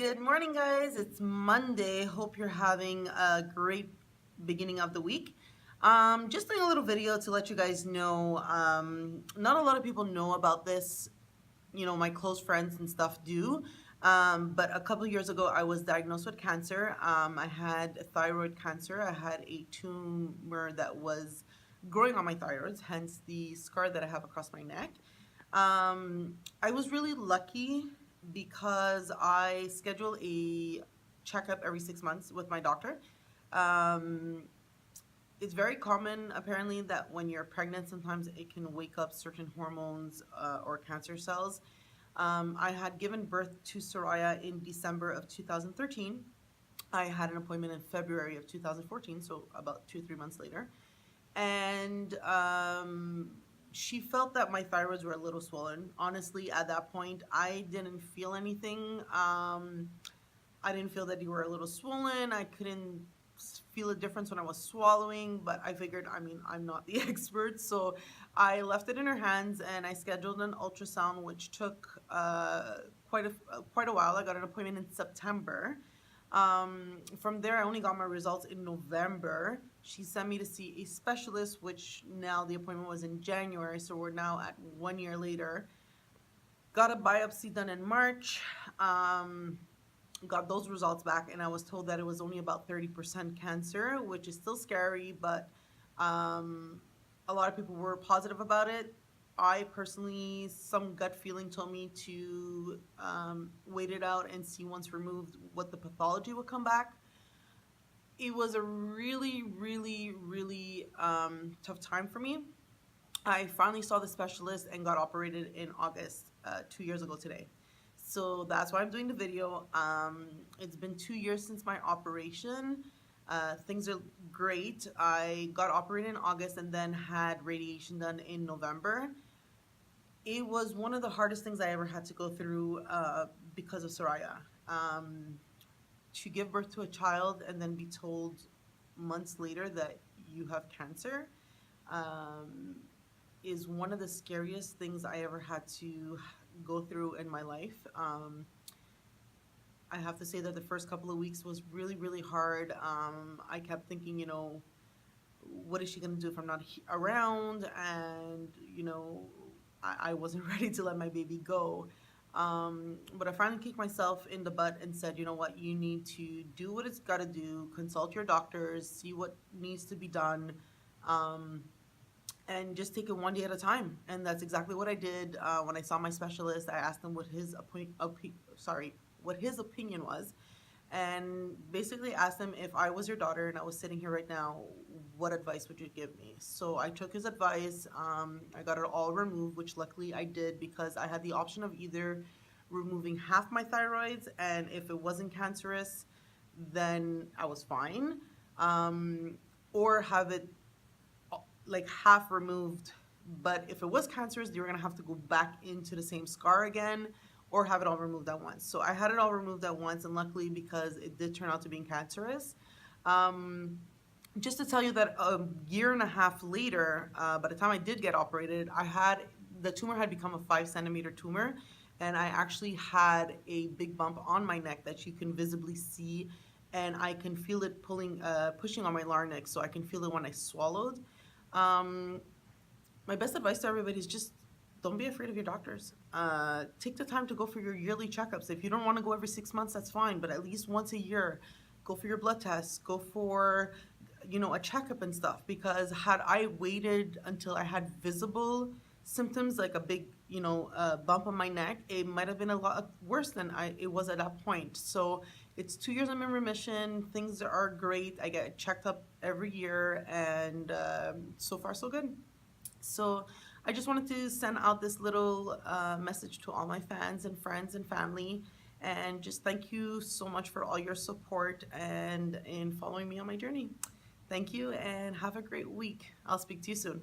Good morning, guys. It's Monday. Hope you're having a great beginning of the week. Just doing a little video to let you guys know. Not a lot of people know about this. My close friends and stuff do. But a couple years ago, I was diagnosed with cancer. I had thyroid cancer. I had a tumor that was growing on my thyroids, hence the scar that I have across my neck. I was really lucky because I schedule a checkup every 6 months with my doctor. Um, it's very common, apparently, that when you're pregnant, sometimes it can wake up certain hormones or cancer cells. I had given birth to Soraya in December of 2013. I had an appointment in February of 2014, so about 2, 3 months later. And she felt that my thyroids were a little swollen. Honestly, at that point, I didn't feel anything. I didn't feel that they were a little swollen. I couldn't feel a difference when I was swallowing, but I figured, I'm not the expert, so I left it in her hands and I scheduled an ultrasound, which took quite a while. I got an appointment in September. From there, I only got my results in November. She sent me to see a specialist, which now the appointment was in January, so we're now at 1 year later. Got a biopsy done in March. Got those results back, and I was told that it was only about 30% cancer, which is still scary, but a lot of people were positive about it. I personally, some gut feeling told me to wait it out and see once removed what the pathology would come back. It was a really, really, really tough time for me. I finally saw the specialist and got operated in August, 2 years ago today. So that's why I'm doing the video. It's been 2 years since my operation. Things are great. I got operated in August and then had radiation done in November. It was one of the hardest things I ever had to go through because of Soraya. To give birth to a child and then be told months later that you have cancer is one of the scariest things I ever had to go through in my life. I have to say that the first couple of weeks was really, really hard. I kept thinking, what is she going to do if I'm not around? And, I wasn't ready to let my baby go. But I finally kicked myself in the butt and said, you know what, you need to do what it's got to do, consult your doctors, see what needs to be done, and just take it one day at a time. And that's exactly what I did. When I saw my specialist, I asked him what his opinion was, and basically asked him, if I was your daughter and I was sitting here right now, what advice would you give me? So I took his advice. I got it all removed, which luckily I did, because I had the option of either removing half my thyroids, and if it wasn't cancerous, then I was fine, or have it like half removed, but if it was cancerous, they were gonna have to go back into the same scar again, or have it all removed at once. So I had it all removed at once, and luckily, because it did turn out to being cancerous. Just to tell you that a year and a half later, by the time I did get operated, the tumor had become a 5 centimeter tumor, and I actually had a big bump on my neck that you can visibly see, and I can feel it pushing on my larynx, so I can feel it when I swallowed. My best advice to everybody is just don't be afraid of your doctors. Take the time to go for your yearly checkups. If you don't want to go every 6 months, that's fine, but at least once a year, go for your blood tests, go for, a checkup and stuff. Because had I waited until I had visible symptoms, like a big, bump on my neck, it might have been a lot worse than it was at that point. So it's 2 years I'm in remission. Things are great. I get checked up every year, and so far so good. So I just wanted to send out this little message to all my fans and friends and family, and just thank you so much for all your support and in following me on my journey. Thank you, and have a great week. I'll speak to you soon.